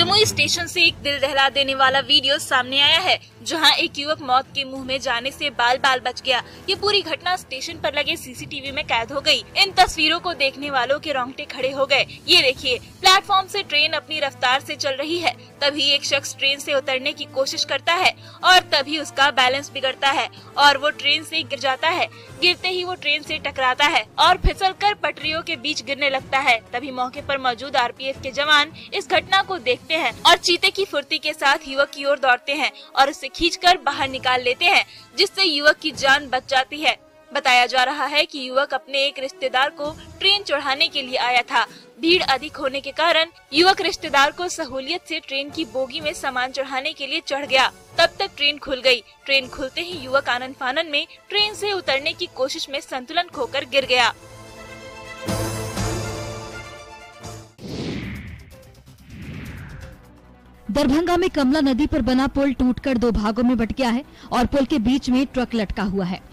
Jamui station से एक दिल दहला देने वाला वीडियो सामने आया है, जहां एक युवक मौत के मुंह में जाने से बाल बाल बच गया। ये पूरी घटना स्टेशन पर लगे सीसीटीवी में कैद हो गई। इन तस्वीरों को देखने वालों के रोंगटे खड़े हो गए। ये देखिए, प्लेटफॉर्म से ट्रेन अपनी रफ्तार से चल रही है, तभी एक शख्स ट्रेन से उतरने की कोशिश करता है और तभी उसका बैलेंस बिगड़ता है और वो ट्रेन से गिर जाता है। गिरते ही वो ट्रेन से टकराता है और फिसलकर पटरियों के बीच गिरने लगता है। तभी मौके पर मौजूद आरपीएफ के जवान इस घटना को देखते हैं और चीते की फुर्ती के साथ युवक की ओर दौड़ते हैं और उसे खींचकर बाहर निकाल लेते हैं, जिससे युवक की जान बच जाती है। बताया जा रहा है कि युवक अपने एक रिश्तेदार को ट्रेन चढ़ाने के लिए आया था। भीड़ अधिक होने के कारण युवक रिश्तेदार को सहूलियत से ट्रेन की बोगी में सामान चढ़ाने के लिए चढ़ गया। तब तक ट्रेन खुल गई। ट्रेन खुलते ही युवक आनन फानन में ट्रेन से उतरने की कोशिश में संतुलन खोकर गिर गया। दरभंगा में कमला नदी पर बना पुल टूटकर 2 भागों में बट गया है और पुल के बीच में ट्रक लटका हुआ है।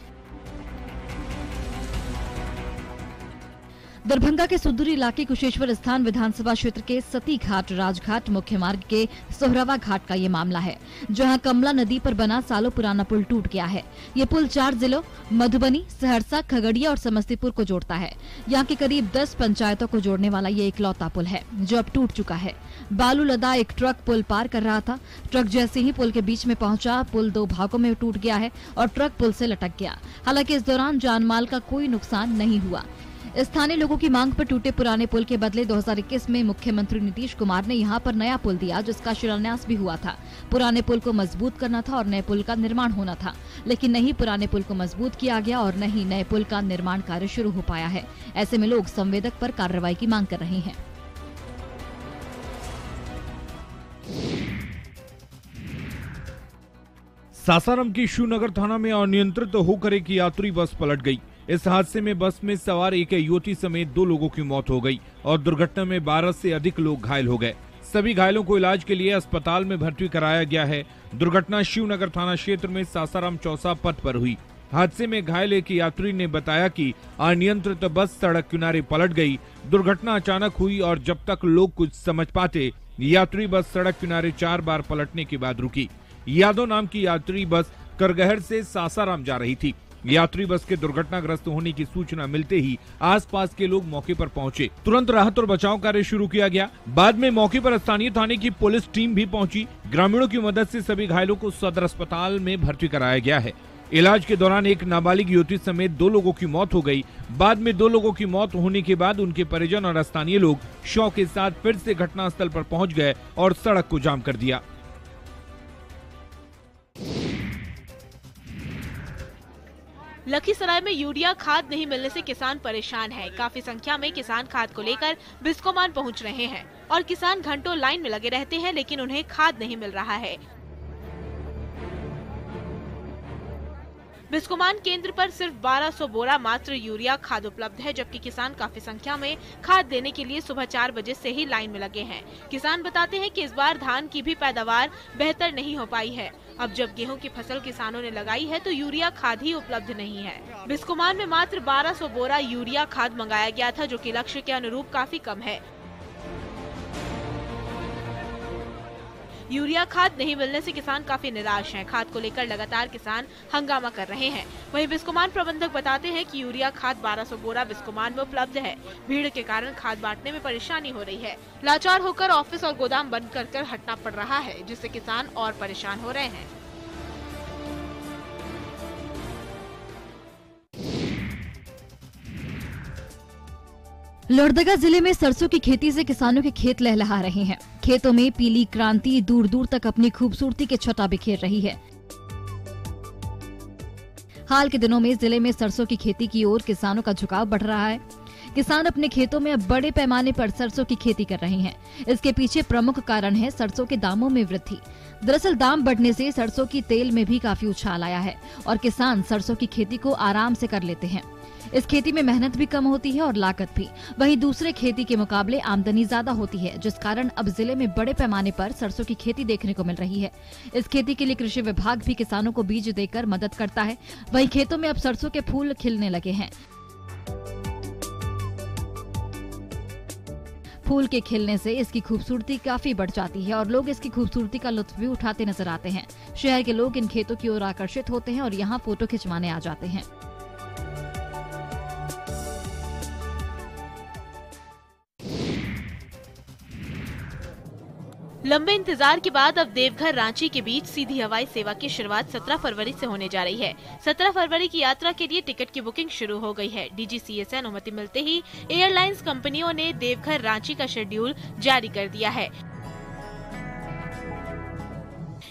दरभंगा के सुदूर इलाके कुशेश्वर स्थान विधानसभा क्षेत्र के सती घाट राजघाट मुख्य मार्ग के सोहरावा घाट का ये मामला है, जहां कमला नदी पर बना सालों पुराना पुल टूट गया है। ये पुल 4 जिलों मधुबनी, सहरसा, खगड़िया और समस्तीपुर को जोड़ता है। यहाँ के करीब 10 पंचायतों को जोड़ने वाला ये इकलौता पुल है जो अब टूट चुका है। बालू लदा एक ट्रक पुल पार कर रहा था। ट्रक जैसे ही पुल के बीच में पहुंचा, पुल 2 भागों में टूट गया है और ट्रक पुल से लटक गया। हालांकि इस दौरान जान माल का कोई नुकसान नहीं हुआ। स्थानीय लोगों की मांग पर टूटे पुराने पुल के बदले 2021 में मुख्यमंत्री नीतीश कुमार ने यहां पर नया पुल दिया, जिसका शिलान्यास भी हुआ था। पुराने पुल को मजबूत करना था और नए पुल का निर्माण होना था, लेकिन नहीं पुराने पुल को मजबूत किया गया और न ही नए पुल का निर्माण कार्य शुरू हो पाया है। ऐसे में लोग संवेदक पर कार्रवाई की मांग कर रहे हैं। सासाराम की शिवनगर थाना में अनियंत्रित होकर एक यात्री बस पलट गई। इस हादसे में बस में सवार एक युवती समेत 2 लोगों की मौत हो गई और दुर्घटना में 12 से अधिक लोग घायल हो गए। सभी घायलों को इलाज के लिए अस्पताल में भर्ती कराया गया है। दुर्घटना शिवनगर थाना क्षेत्र में सासाराम चौसा पथ पर हुई। हादसे में घायल एक यात्री ने बताया कि अनियंत्रित बस सड़क किनारे पलट गई। दुर्घटना अचानक हुई और जब तक लोग कुछ समझ पाते, यात्री बस सड़क किनारे 4 बार पलटने के बाद रुकी। यादव नाम की यात्री बस करगहर से सासाराम जा रही थी। यात्री बस के दुर्घटनाग्रस्त होने की सूचना मिलते ही आसपास के लोग मौके पर पहुंचे। तुरंत राहत और बचाव कार्य शुरू किया गया। बाद में मौके पर स्थानीय थाने की पुलिस टीम भी पहुंची। ग्रामीणों की मदद से सभी घायलों को सदर अस्पताल में भर्ती कराया गया है। इलाज के दौरान एक नाबालिग युवती समेत 2 लोगों की मौत हो गई। बाद में 2 लोगों की मौत होने के बाद उनके परिजन और स्थानीय लोग शव के साथ फिर से घटनास्थल पर पहुंच गए और सड़क को जाम कर दिया। लखीसराय में यूरिया खाद नहीं मिलने से किसान परेशान है। काफी संख्या में किसान खाद को लेकर बिस्कोमान पहुंच रहे हैं और किसान घंटों लाइन में लगे रहते हैं, लेकिन उन्हें खाद नहीं मिल रहा है। बिस्कोमान केंद्र पर सिर्फ 1200 बोरा मात्र यूरिया खाद उपलब्ध है, जबकि किसान काफी संख्या में खाद देने के लिए सुबह 4 बजे से ही लाइन में लगे हैं। किसान बताते हैं कि इस बार धान की भी पैदावार बेहतर नहीं हो पाई है। अब जब गेहूं की फसल किसानों ने लगाई है तो यूरिया खाद ही उपलब्ध नहीं है। बिस्कोमान में मात्र 1200 बोरा यूरिया खाद मंगाया गया था, जो कि लक्ष्य के अनुरूप काफी कम है। यूरिया खाद नहीं मिलने से किसान काफी निराश हैं। खाद को लेकर लगातार किसान हंगामा कर रहे हैं। वहीं बिस्कोमान प्रबंधक बताते हैं कि यूरिया खाद 1200 बोरा बिस्कोमान में उपलब्ध है। भीड़ के कारण खाद बांटने में परेशानी हो रही है। लाचार होकर ऑफिस और गोदाम बंद कर हटना पड़ रहा है, जिससे किसान और परेशान हो रहे हैं। लोहरदगा जिले में सरसों की खेती से किसानों के खेत लहलहा रहे हैं। खेतों में पीली क्रांति दूर दूर तक अपनी खूबसूरती के छटा बिखेर रही है। हाल के दिनों में जिले में सरसों की खेती की ओर किसानों का झुकाव बढ़ रहा है। किसान अपने खेतों में अब बड़े पैमाने पर सरसों की खेती कर रहे हैं। इसके पीछे प्रमुख कारण है सरसों के दामों में वृद्धि। दरअसल दाम बढ़ने से सरसों की तेल में भी काफी उछाल आया है और किसान सरसों की खेती को आराम से कर लेते हैं। इस खेती में मेहनत भी कम होती है और लागत भी। वहीं दूसरे खेती के मुकाबले आमदनी ज्यादा होती है, जिस कारण अब जिले में बड़े पैमाने पर सरसों की खेती देखने को मिल रही है। इस खेती के लिए कृषि विभाग भी किसानों को बीज देकर मदद करता है। वहीं खेतों में अब सरसों के फूल खिलने लगे हैं। फूल के खिलने से इसकी खूबसूरती काफी बढ़ जाती है और लोग इसकी खूबसूरती का लुत्फ भी उठाते नजर आते हैं। शहर के लोग इन खेतों की ओर आकर्षित होते हैं और यहाँ फोटो खिंचवाने आ जाते हैं। लंबे इंतजार के बाद अब देवघर रांची के बीच सीधी हवाई सेवा की शुरुआत 17 फरवरी से होने जा रही है। 17 फरवरी की यात्रा के लिए टिकट की बुकिंग शुरू हो गई है। डीजीसीए से अनुमति मिलते ही एयरलाइंस कंपनियों ने देवघर रांची का शेड्यूल जारी कर दिया है।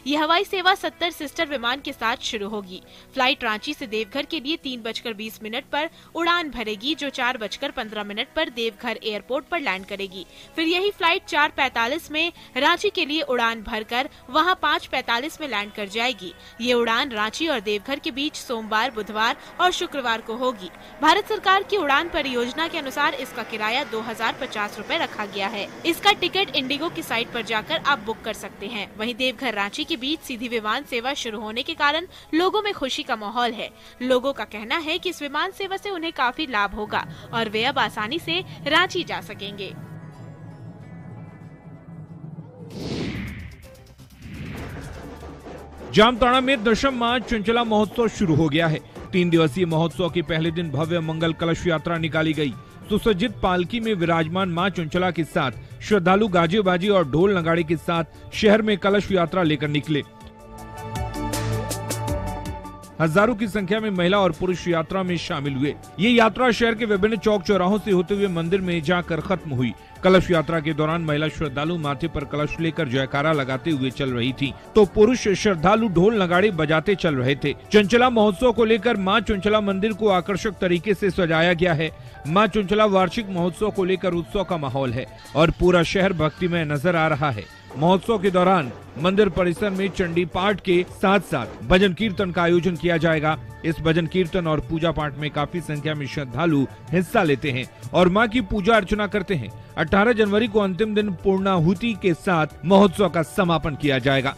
ये हवाई सेवा 70 सिस्टर विमान के साथ शुरू होगी। फ्लाइट रांची से देवघर के लिए 3:20 पर उड़ान भरेगी, जो 4:15 पर देवघर एयरपोर्ट पर लैंड करेगी। फिर यही फ्लाइट 4:45 में रांची के लिए उड़ान भरकर वहां 5:45 में लैंड कर जाएगी। ये उड़ान रांची और देवघर के बीच सोमवार, बुधवार और शुक्रवार को होगी। भारत सरकार की उड़ान परियोजना के अनुसार इसका किराया 2050 रूपए रखा गया है। इसका टिकट इंडिगो की साइट पर जाकर आप बुक कर सकते हैं। वहीं देवघर रांची के बीच सीधी विमान सेवा शुरू होने के कारण लोगों में खुशी का माहौल है। लोगों का कहना है कि इस विमान सेवा से उन्हें काफी लाभ होगा और वे अब आसानी से रांची जा सकेंगे। जामताड़ा में दशम माह चंचला महोत्सव शुरू हो गया है। 3 दिवसीय महोत्सव के पहले दिन भव्य मंगल कलश यात्रा निकाली गई। सुसज्जित पालकी में विराजमान मां चंचला के साथ श्रद्धालु गाजे बाजे और ढोल नगाड़े के साथ शहर में कलश यात्रा लेकर निकले। हजारों की संख्या में महिला और पुरुष यात्रा में शामिल हुए। ये यात्रा शहर के विभिन्न चौक चौराहों से होते हुए मंदिर में जाकर खत्म हुई। कलश यात्रा के दौरान महिला श्रद्धालु माथे पर कलश लेकर जयकारा लगाते हुए चल रही थी, तो पुरुष श्रद्धालु ढोल नगाड़े बजाते चल रहे थे। चंचला महोत्सव को लेकर मां चंचला मंदिर को आकर्षक तरीके से सजाया गया है। मां चंचला वार्षिक महोत्सव को लेकर उत्सव का माहौल है और पूरा शहर भक्तिमय नजर आ रहा है। महोत्सव के दौरान मंदिर परिसर में चंडी पाठ के साथ साथ भजन कीर्तन का आयोजन किया जाएगा। इस भजन कीर्तन और पूजा पाठ में काफी संख्या में श्रद्धालु हिस्सा लेते हैं और मां की पूजा अर्चना करते हैं। 18 जनवरी को अंतिम दिन पूर्णाहुति के साथ महोत्सव का समापन किया जाएगा।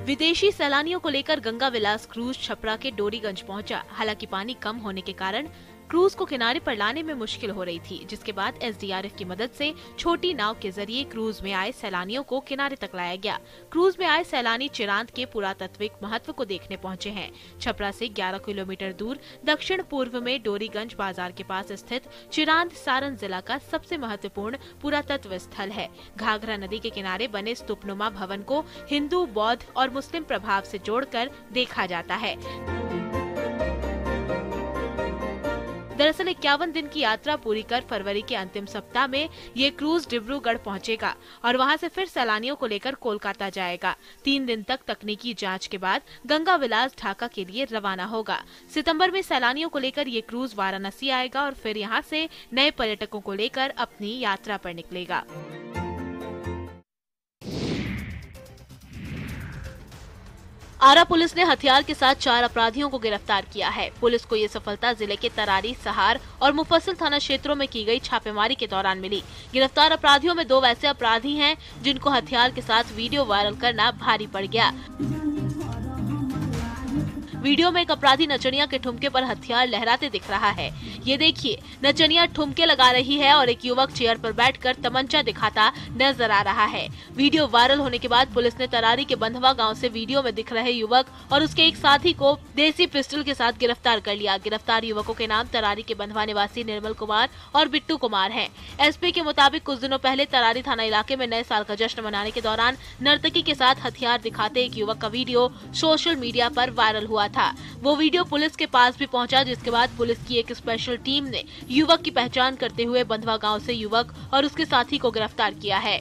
विदेशी सैलानियों को लेकर गंगा विलास क्रूज छपरा के डोरीगंज पहुंचा। हालांकि पानी कम होने के कारण क्रूज को किनारे पर लाने में मुश्किल हो रही थी, जिसके बाद एसडीआरएफ की मदद से छोटी नाव के जरिए क्रूज में आए सैलानियों को किनारे तक लाया गया। क्रूज में आए सैलानी चिरांद के पुरातात्विक महत्व को देखने पहुंचे हैं। छपरा से 11 किलोमीटर दूर दक्षिण पूर्व में डोरीगंज बाजार के पास स्थित चिरांद सारण जिला का सबसे महत्वपूर्ण पुरातत्व स्थल है। घाघरा नदी के किनारे बने स्तूपनुमा भवन को हिंदू, बौद्ध और मुस्लिम प्रभाव से जोड़कर देखा जाता है। दरअसल 51 दिन की यात्रा पूरी कर फरवरी के अंतिम सप्ताह में ये क्रूज डिब्रूगढ़ पहुंचेगा और वहां से फिर सैलानियों को लेकर कोलकाता जाएगा। 3 दिन तक तकनीकी जांच के बाद गंगा विलास ढाका के लिए रवाना होगा। सितंबर में सैलानियों को लेकर ये क्रूज वाराणसी आएगा और फिर यहां से नए पर्यटकों को लेकर अपनी यात्रा पर निकलेगा। आरा पुलिस ने हथियार के साथ 4 अपराधियों को गिरफ्तार किया है। पुलिस को ये सफलता जिले के तरारी, सहार और मुफस्सिल थाना क्षेत्रों में की गई छापेमारी के दौरान मिली। गिरफ्तार अपराधियों में 2 वैसे अपराधी हैं जिनको हथियार के साथ वीडियो वायरल करना भारी पड़ गया। वीडियो में एक अपराधी नचनिया के ठुमके पर हथियार लहराते दिख रहा है। ये देखिए, नचनिया ठुमके लगा रही है और एक युवक चेयर पर बैठकर तमंचा दिखाता नजर आ रहा है। वीडियो वायरल होने के बाद पुलिस ने तरारी के बंधवा गांव से वीडियो में दिख रहे युवक और उसके एक साथी को देसी पिस्टल के साथ गिरफ्तार कर लिया। गिरफ्तार युवकों के नाम तरारी के बंधवा निवासी निर्मल कुमार और बिट्टू कुमार हैं। एसपी के मुताबिक कुछ दिनों पहले तरारी थाना इलाके में नए साल का जश्न मनाने के दौरान नर्तकी के साथ हथियार दिखाते एक युवक का वीडियो सोशल मीडिया पर वायरल हुआ था। वो वीडियो पुलिस के पास भी पहुंचा, जिसके बाद पुलिस की एक स्पेशल टीम ने युवक की पहचान करते हुए बंधवा गांव से युवक और उसके साथी को गिरफ्तार किया है।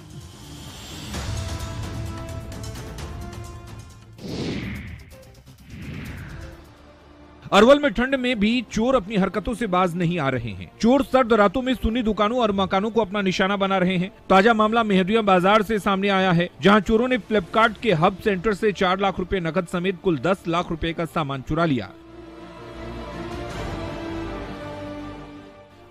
अरवल में ठंड में भी चोर अपनी हरकतों से बाज नहीं आ रहे हैं। चोर सर्द रातों में सुन्नी दुकानों और मकानों को अपना निशाना बना रहे हैं। ताजा मामला मेहदिया बाजार से सामने आया है, जहां चोरों ने फ्लिपकार्ट के हब सेंटर से 4 लाख रुपए नकद समेत कुल 10 लाख रुपए का सामान चुरा लिया।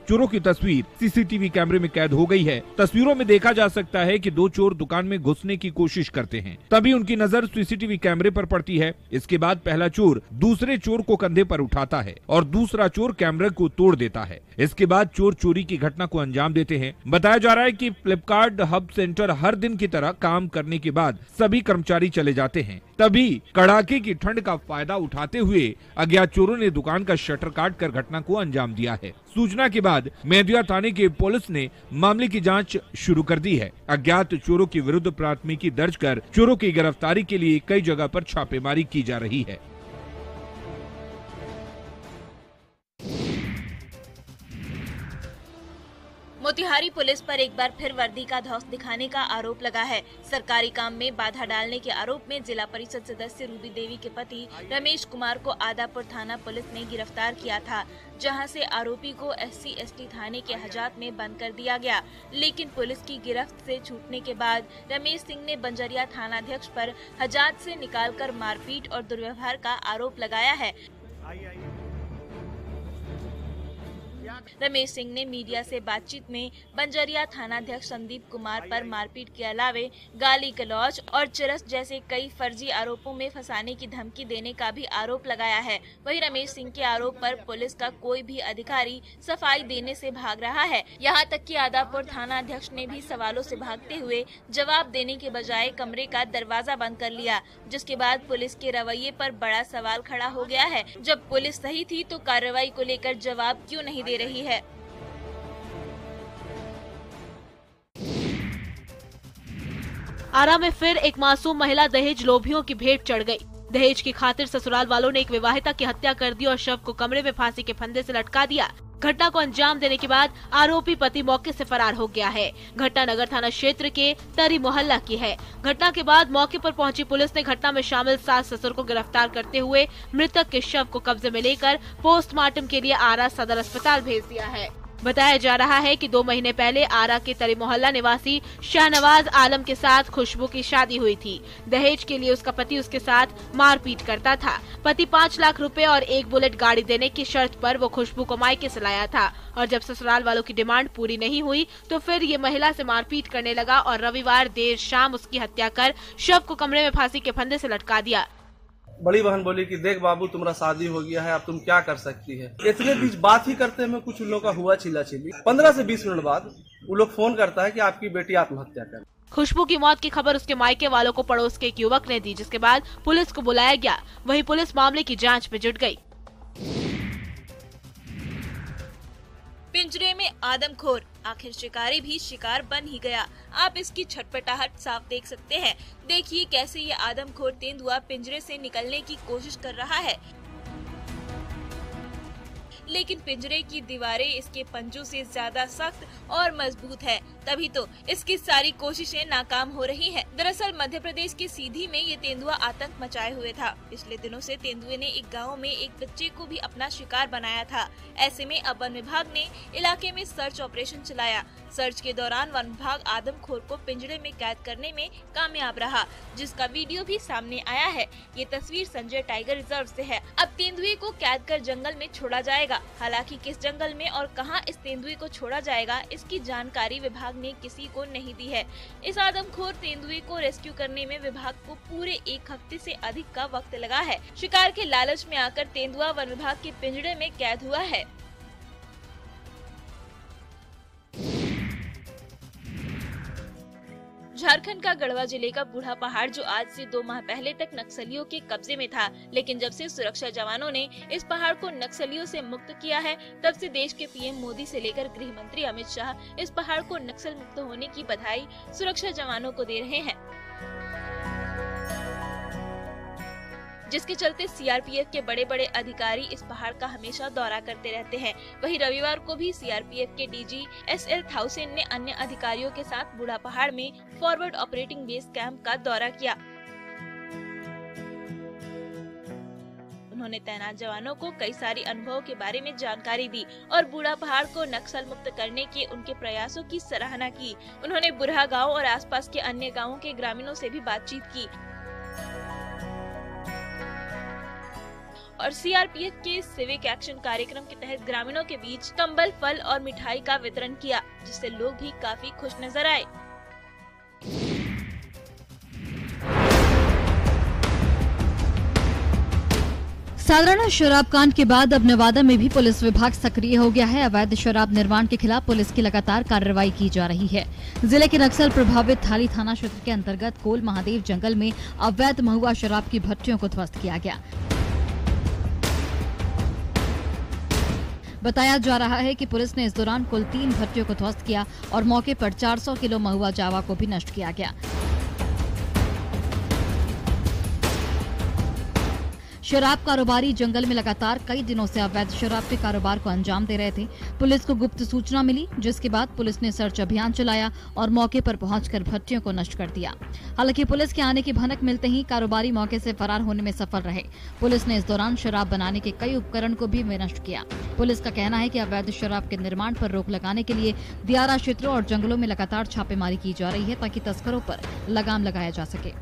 चोरों की तस्वीर सीसीटीवी कैमरे में कैद हो गई है। तस्वीरों में देखा जा सकता है कि दो चोर दुकान में घुसने की कोशिश करते हैं, तभी उनकी नजर सीसीटीवी कैमरे पर पड़ती है। इसके बाद पहला चोर दूसरे चोर को कंधे पर उठाता है और दूसरा चोर कैमरे को तोड़ देता है। इसके बाद चोर चोरी की घटना को अंजाम देते हैं। बताया जा रहा है कि फ्लिपकार्ट हब सेंटर हर दिन की तरह काम करने के बाद सभी कर्मचारी चले जाते हैं, तभी कड़ाके की ठंड का फायदा उठाते हुए अज्ञात चोरों ने दुकान का शटर काट कर घटना को अंजाम दिया है। सूचना के बाद मेंदिया थाने की पुलिस ने मामले की जांच शुरू कर दी है। अज्ञात चोरों के विरुद्ध प्राथमिकी दर्ज कर चोरों की गिरफ्तारी के लिए कई जगह पर छापेमारी की जा रही है। मोतिहारी पुलिस पर एक बार फिर वर्दी का धौंस दिखाने का आरोप लगा है। सरकारी काम में बाधा डालने के आरोप में जिला परिषद सदस्य रूबी देवी के पति रमेश कुमार को आदापुर थाना पुलिस ने गिरफ्तार किया था, जहां से आरोपी को SC/ST थाने के हजात में बंद कर दिया गया। लेकिन पुलिस की गिरफ्त से छूटने के बाद रमेश सिंह ने बंजरिया थानाध्यक्ष पर हजात से निकालकर मारपीट और दुर्व्यवहार का आरोप लगाया है। रमेश सिंह ने मीडिया से बातचीत में बंजरिया थानाध्यक्ष संदीप कुमार पर मारपीट के अलावे गाली गलौज और चरस जैसे कई फर्जी आरोपों में फंसाने की धमकी देने का भी आरोप लगाया है। वहीं रमेश सिंह के आरोप पर पुलिस का कोई भी अधिकारी सफाई देने से भाग रहा है। यहां तक कि आदापुर थाना अध्यक्ष ने भी सवालों से भागते हुए जवाब देने के बजाय कमरे का दरवाजा बंद कर लिया, जिसके बाद पुलिस के रवैये पर बड़ा सवाल खड़ा हो गया है। जब पुलिस सही थी तो कार्रवाई को लेकर जवाब क्यों नहीं दे रही है। आरा में फिर एक मासूम महिला दहेज लोभियों की भेंट चढ़ गई। दहेज की खातिर ससुराल वालों ने एक विवाहिता की हत्या कर दी और शव को कमरे में फांसी के फंदे से लटका दिया। घटना को अंजाम देने के बाद आरोपी पति मौके से फरार हो गया है। घटना नगर थाना क्षेत्र के तरी मोहल्ला की है। घटना के बाद मौके पर पहुंची पुलिस ने घटना में शामिल सास ससुर को गिरफ्तार करते हुए मृतक के शव को कब्जे में लेकर पोस्टमार्टम के लिए आरा सदर अस्पताल भेज दिया है। बताया जा रहा है कि 2 महीने पहले आरा के तरी मोहल्ला निवासी शाहनवाज आलम के साथ खुशबू की शादी हुई थी। दहेज के लिए उसका पति उसके साथ मारपीट करता था। पति 5 लाख रुपए और 1 बुलेट गाड़ी देने की शर्त पर वो खुशबू को मायके से लाया था और जब ससुराल वालों की डिमांड पूरी नहीं हुई तो फिर ये महिला से मारपीट करने लगा और रविवार देर शाम उसकी हत्या कर शव को कमरे में फांसी के फंदे से लटका दिया। बड़ी बहन बोली कि देख बाबू तुम्हारा शादी हो गया है, अब तुम क्या कर सकती है। इतने बीच बात ही करते में कुछ उन लोगों का हुआ चिल्ला-चिल्ली। 15 से 20 मिनट बाद वो लोग फोन करता है कि आपकी बेटी आत्महत्या कर। खुशबू की मौत की खबर उसके मायके वालों को पड़ोस के एक युवक ने दी, जिसके बाद पुलिस को बुलाया गया। वहीं पुलिस मामले की जांच में जुट गई। पिंजरे में आदमखोर, आखिर शिकारी भी शिकार बन ही गया। आप इसकी छटपटाहट साफ देख सकते हैं। देखिए कैसे ये आदमखोर तेंदुआ पिंजरे से निकलने की कोशिश कर रहा है, लेकिन पिंजरे की दीवारें इसके पंजों से ज्यादा सख्त और मजबूत है, तभी तो इसकी सारी कोशिशें नाकाम हो रही हैं। दरअसल मध्य प्रदेश के सीधी में ये तेंदुआ आतंक मचाए हुए था। पिछले दिनों से तेंदुए ने एक गांव में एक बच्चे को भी अपना शिकार बनाया था। ऐसे में अब वन विभाग ने इलाके में सर्च ऑपरेशन चलाया। सर्च के दौरान वन विभाग आदमखोर को पिंजरे में कैद करने में कामयाब रहा, जिसका वीडियो भी सामने आया है। ये तस्वीर संजय टाइगर रिजर्व से है। अब तेंदुए को कैद कर जंगल में छोड़ा जाएगा। हालांकि किस जंगल में और कहां इस तेंदुए को छोड़ा जाएगा, इसकी जानकारी विभाग ने किसी को नहीं दी है। इस आदमखोर तेंदुए को रेस्क्यू करने में विभाग को पूरे 1 हफ्ते से अधिक का वक्त लगा है। शिकार के लालच में आकर तेंदुआ वन विभाग के पिंजरे में कैद हुआ है। झारखंड का गढ़वा जिले का बूढ़ा पहाड़ जो आज से 2 माह पहले तक नक्सलियों के कब्जे में था, लेकिन जब से सुरक्षा जवानों ने इस पहाड़ को नक्सलियों से मुक्त किया है, तब से देश के पीएम मोदी से लेकर गृह मंत्री अमित शाह इस पहाड़ को नक्सल मुक्त होने की बधाई सुरक्षा जवानों को दे रहे हैं, जिसके चलते सीआरपीएफ के बड़े बड़े अधिकारी इस पहाड़ का हमेशा दौरा करते रहते हैं। वहीं रविवार को भी सीआरपीएफ के डीजी SL थाउसेन ने अन्य अधिकारियों के साथ बूढ़ा पहाड़ में फॉरवर्ड ऑपरेटिंग बेस कैंप का दौरा किया। उन्होंने तैनात जवानों को कई सारी अनुभवों के बारे में जानकारी दी और बूढ़ा पहाड़ को नक्सल मुक्त करने के उनके प्रयासों की सराहना की। उन्होंने बुरहा गांव और आसपास के अन्य गांवों के ग्रामीणों से भी बातचीत की और सीआरपीएफ के सिविक एक्शन कार्यक्रम के तहत ग्रामीणों के बीच कंबल, फल और मिठाई का वितरण किया, जिससे लोग भी काफी खुश नजर आए। साधारण शराब कांड के बाद अब नवादा में भी पुलिस विभाग सक्रिय हो गया है। अवैध शराब निर्माण के खिलाफ पुलिस की लगातार कार्रवाई की जा रही है। जिले के नक्सल प्रभावित थाली थाना क्षेत्र के अंतर्गत कोल महादेव जंगल में अवैध महुआ शराब की भट्टियों को ध्वस्त किया गया। बताया जा रहा है कि पुलिस ने इस दौरान कुल 3 भट्टियों को ध्वस्त किया और मौके पर 400 किलो महुआ जावा को भी नष्ट किया गया। शराब कारोबारी जंगल में लगातार कई दिनों से अवैध शराब के कारोबार को अंजाम दे रहे थे। पुलिस को गुप्त सूचना मिली, जिसके बाद पुलिस ने सर्च अभियान चलाया और मौके पर पहुंचकर भट्टियों को नष्ट कर दिया। हालांकि पुलिस के आने की भनक मिलते ही कारोबारी मौके से फरार होने में सफल रहे। पुलिस ने इस दौरान शराब बनाने के कई उपकरण को भी नष्ट किया। पुलिस का कहना है कि अवैध शराब के निर्माण पर रोक लगाने के लिए दियारा क्षेत्रों और जंगलों में लगातार छापेमारी की जा रही है, ताकि तस्करों पर लगाम लगाया जा सके।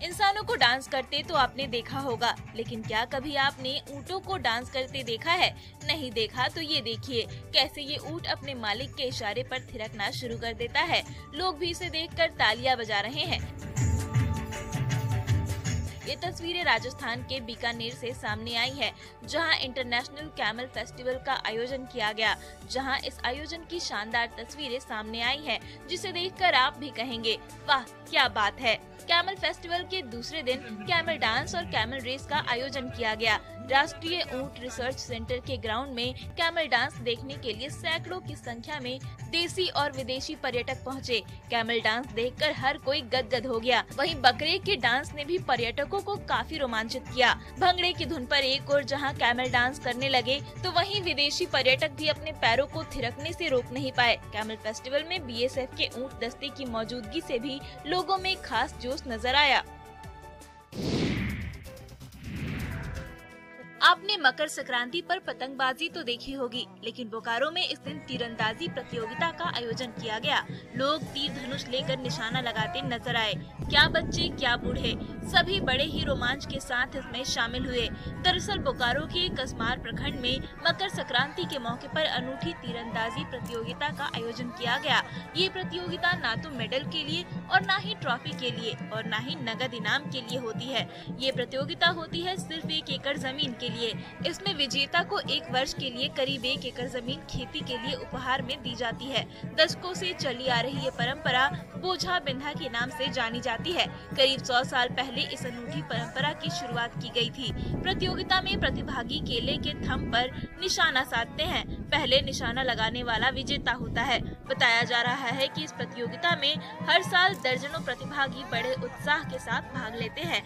इंसानों को डांस करते तो आपने देखा होगा, लेकिन क्या कभी आपने ऊँटों को डांस करते देखा है? नहीं देखा तो ये देखिए कैसे ये ऊँट अपने मालिक के इशारे पर थिरकना शुरू कर देता है। लोग भी इसे देखकर तालियां बजा रहे हैं। ये तस्वीरें राजस्थान के बीकानेर से सामने आई है, जहां इंटरनेशनल कैमल फेस्टिवल का आयोजन किया गया। जहां इस आयोजन की शानदार तस्वीरें सामने आई हैं, जिसे देखकर आप भी कहेंगे वाह क्या बात है। कैमल फेस्टिवल के दूसरे दिन कैमल डांस और कैमल रेस का आयोजन किया गया। राष्ट्रीय ऊंट रिसर्च सेंटर के ग्राउंड में कैमल डांस देखने के लिए सैकड़ों की संख्या में देसी और विदेशी पर्यटक पहुंचे। कैमल डांस देखकर हर कोई गदगद हो गया। वहीं बकरे के डांस ने भी पर्यटकों को काफी रोमांचित किया। भंगड़े की धुन पर एक और जहां कैमल डांस करने लगे, तो वहीं विदेशी पर्यटक भी अपने पैरों को थिरकने से रोक नहीं पाए। कैमल फेस्टिवल में बीएसएफ के ऊंट दस्ते की मौजूदगी से भी लोगों में खास जोश नजर आया। आपने मकर संक्रांति पर पतंगबाजी तो देखी होगी, लेकिन बोकारो में इस दिन तीरंदाजी प्रतियोगिता का आयोजन किया गया। लोग तीर धनुष लेकर निशाना लगाते नजर आए। क्या बच्चे क्या बूढ़े, सभी बड़े ही रोमांच के साथ इसमें शामिल हुए। दरअसल बोकारो के कसमार प्रखंड में मकर संक्रांति के मौके पर अनूठी तीरंदाजी प्रतियोगिता का आयोजन किया गया। ये प्रतियोगिता ना तो मेडल के लिए और ना ही ट्रॉफी के लिए और ना ही नगद इनाम के लिए होती है। ये प्रतियोगिता होती है सिर्फ 1 एकड़ जमीन के लिए। इसमें विजेता को 1 वर्ष के लिए करीब 1 एकड़ जमीन खेती के लिए उपहार में दी जाती है। दशकों से चली आ रही ये परंपरा बोझा बिंधा के नाम से जानी जाती है। करीब 100 साल पहले इस अनूठी परंपरा की शुरुआत की गई थी। प्रतियोगिता में प्रतिभागी केले के थंब पर निशाना साधते हैं। पहले निशाना लगाने वाला विजेता होता है। बताया जा रहा है कि इस प्रतियोगिता में हर साल दर्जनों प्रतिभागी बड़े उत्साह के साथ भाग लेते हैं।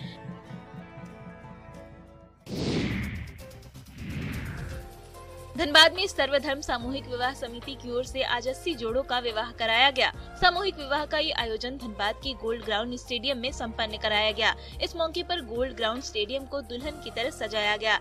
धनबाद में सर्वधर्म सामूहिक विवाह समिति की ओर से आज 80 जोड़ों का विवाह कराया गया। सामूहिक विवाह का ये आयोजन धनबाद के गोल्ड ग्राउंड स्टेडियम में संपन्न कराया गया। इस मौके पर गोल्ड ग्राउंड स्टेडियम को दुल्हन की तरह सजाया गया।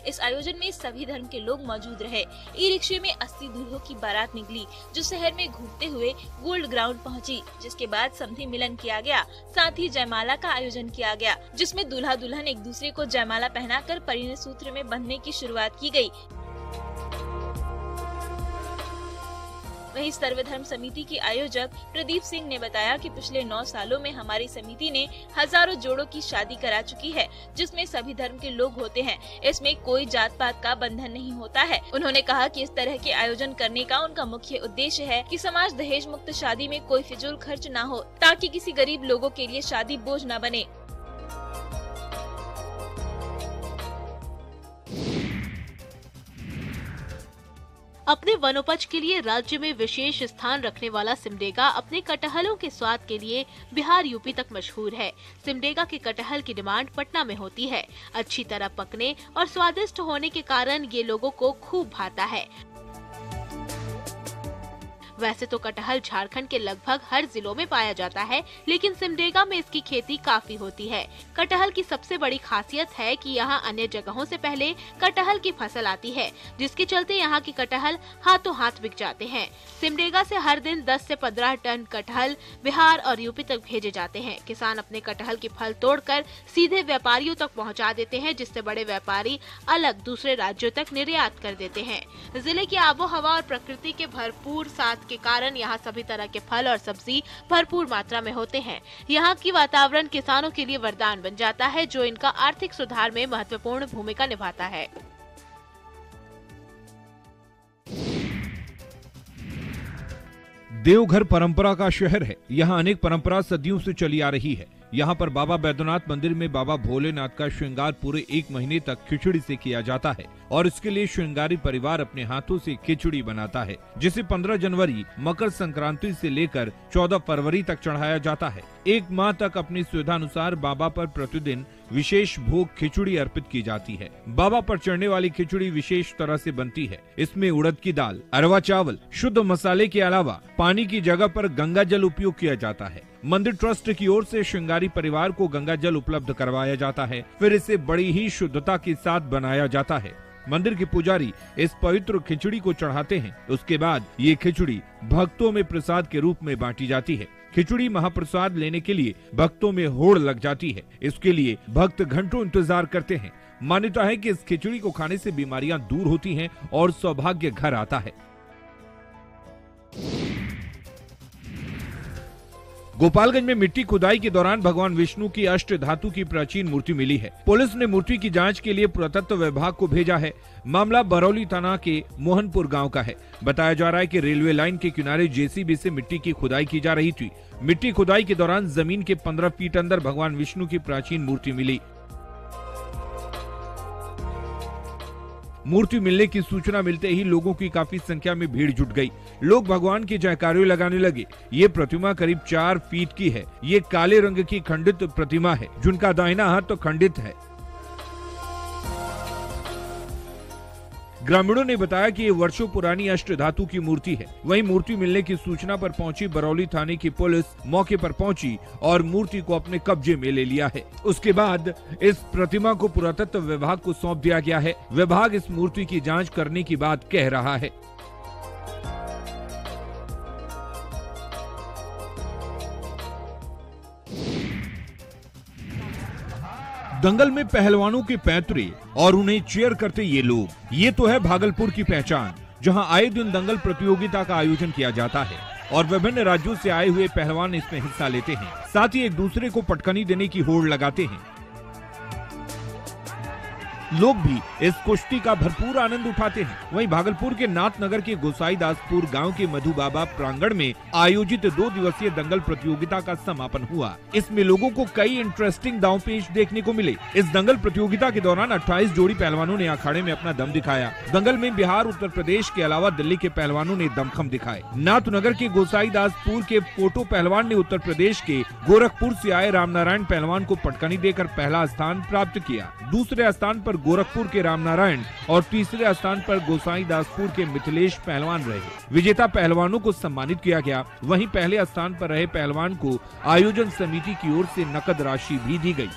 इस आयोजन में सभी धर्म के लोग मौजूद रहे। ई रिक्शे में 80 दूल्हों की बारात निकली, जो शहर में घूमते हुए गोल्ड ग्राउंड पहुंची, जिसके बाद समधी मिलन किया गया। साथ ही जयमाला का आयोजन किया गया, जिसमें दूल्हा दुल्हन एक दूसरे को जयमाला पहनाकर परिणय सूत्र में बंधने की शुरुआत की गई। वहीं सर्वधर्म समिति के आयोजक प्रदीप सिंह ने बताया कि पिछले 9 सालों में हमारी समिति ने हजारों जोड़ों की शादी करा चुकी है, जिसमें सभी धर्म के लोग होते हैं। इसमें कोई जात पात का बंधन नहीं होता है। उन्होंने कहा कि इस तरह के आयोजन करने का उनका मुख्य उद्देश्य है कि समाज दहेज मुक्त शादी में कोई फिजूल खर्च न हो, ताकि किसी गरीब लोगों के लिए शादी बोझ न बने। अपने वनोपज के लिए राज्य में विशेष स्थान रखने वाला सिमडेगा अपने कटहलों के स्वाद के लिए बिहार यूपी तक मशहूर है। सिमडेगा के कटहल की डिमांड पटना में होती है। अच्छी तरह पकने और स्वादिष्ट होने के कारण ये लोगों को खूब भाता है। वैसे तो कटहल झारखंड के लगभग हर जिलों में पाया जाता है, लेकिन सिमडेगा में इसकी खेती काफी होती है। कटहल की सबसे बड़ी खासियत है कि यहाँ अन्य जगहों से पहले कटहल की फसल आती है, जिसके चलते यहाँ की कटहल हाथों हाथ बिक जाते हैं। सिमडेगा से हर दिन 10 से 15 टन कटहल बिहार और यूपी तक भेजे जाते हैं। किसान अपने कटहल की फल तोड़कर सीधे व्यापारियों तक पहुँचा देते हैं, जिससे बड़े व्यापारी अलग दूसरे राज्यों तक निर्यात कर देते हैं। जिले की आबो हवा और प्रकृति के भरपूर साथ के कारण यहाँ सभी तरह के फल और सब्जी भरपूर मात्रा में होते हैं। यहाँ की वातावरण किसानों के लिए वरदान बन जाता है, जो इनका आर्थिक सुधार में महत्वपूर्ण भूमिका निभाता है। देवघर परंपरा का शहर है। यहाँ अनेक परंपरा सदियों से चली आ रही है। यहाँ पर बाबा बैद्यनाथ मंदिर में बाबा भोलेनाथ का श्रृंगार पूरे 1 महीने तक खिचड़ी से किया जाता है और इसके लिए श्रृंगारी परिवार अपने हाथों से खिचड़ी बनाता है, जिसे 15 जनवरी मकर संक्रांति से लेकर 14 फरवरी तक चढ़ाया जाता है। 1 माह तक अपनी सुविधा अनुसार बाबा पर प्रतिदिन विशेष भोग खिचड़ी अर्पित की जाती है। बाबा पर चढ़ने वाली खिचड़ी विशेष तरह से बनती है। इसमें उड़द की दाल, अरवा चावल, शुद्ध मसाले के अलावा पानी की जगह पर गंगा जल उपयोग किया जाता है। मंदिर ट्रस्ट की ओर से श्रृंगारी परिवार को गंगा जल उपलब्ध करवाया जाता है, फिर इसे बड़ी ही शुद्धता के साथ बनाया जाता है। मंदिर के पुजारी इस पवित्र खिचड़ी को चढ़ाते हैं। उसके बाद ये खिचड़ी भक्तों में प्रसाद के रूप में बांटी जाती है। खिचड़ी महाप्रसाद लेने के लिए भक्तों में होड़ लग जाती है। इसके लिए भक्त घंटों इंतजार करते हैं। मान्यता है कि इस खिचड़ी को खाने से बीमारियां दूर होती हैं और सौभाग्य घर आता है। गोपालगंज में मिट्टी खुदाई के दौरान भगवान विष्णु की अष्ट धातु की प्राचीन मूर्ति मिली है। पुलिस ने मूर्ति की जांच के लिए पुरातत्व विभाग को भेजा है। मामला बरौली थाना के मोहनपुर गांव का है। बताया जा रहा है कि रेलवे लाइन के किनारे जेसीबी से मिट्टी की खुदाई की जा रही थी। मिट्टी खुदाई के दौरान जमीन के 15 फीट अंदर भगवान विष्णु की प्राचीन मूर्ति मिली। मूर्ति मिलने की सूचना मिलते ही लोगों की काफी संख्या में भीड़ जुट गई। लोग भगवान की जयकारे लगाने लगे। ये प्रतिमा करीब 4 फीट की है। ये काले रंग की खंडित प्रतिमा है, जिनका दाहिना हाथ तो खंडित है। ग्रामीणों ने बताया कि ये वर्षों पुरानी अष्ट धातु की मूर्ति है। वहीं मूर्ति मिलने की सूचना पर पहुंची बरौली थाने की पुलिस मौके पर पहुंची और मूर्ति को अपने कब्जे में ले लिया है। उसके बाद इस प्रतिमा को पुरातत्व विभाग को सौंप दिया गया है। विभाग इस मूर्ति की जांच करने की बात कह रहा है। दंगल में पहलवानों के पैतरे और उन्हें चीयर करते ये लोग, ये तो है भागलपुर की पहचान, जहां आए दिन दंगल प्रतियोगिता का आयोजन किया जाता है और विभिन्न राज्यों से आए हुए पहलवान इसमें हिस्सा लेते हैं। साथ ही एक दूसरे को पटकनी देने की होड़ लगाते हैं। लोग भी इस कुश्ती का भरपूर आनंद उठाते हैं। वहीं भागलपुर के नाथनगर के गोसाईदासपुर गांव के मधु बाबा प्रांगण में आयोजित 2 दिवसीय दंगल प्रतियोगिता का समापन हुआ। इसमें लोगों को कई इंटरेस्टिंग दांवपेच देखने को मिले। इस दंगल प्रतियोगिता के दौरान 28 जोड़ी पहलवानों ने अखाड़े में अपना दम दिखाया। दंगल में बिहार, उत्तर प्रदेश के अलावा दिल्ली के पहलवानों ने दमखम दिखाए। नाथनगर के गोसाईदासपुर के फोटो पहलवान ने उत्तर प्रदेश के गोरखपुर से आए रामनारायण पहलवान को पटकनी देकर पहला स्थान प्राप्त किया। दूसरे स्थान पर गोरखपुर के रामनारायण और तीसरे स्थान पर गोसाईदासपुर के मिथिलेश पहलवान रहे। विजेता पहलवानों को सम्मानित किया गया। वहीं पहले स्थान पर रहे पहलवान को आयोजन समिति की ओर से नकद राशि भी दी गई।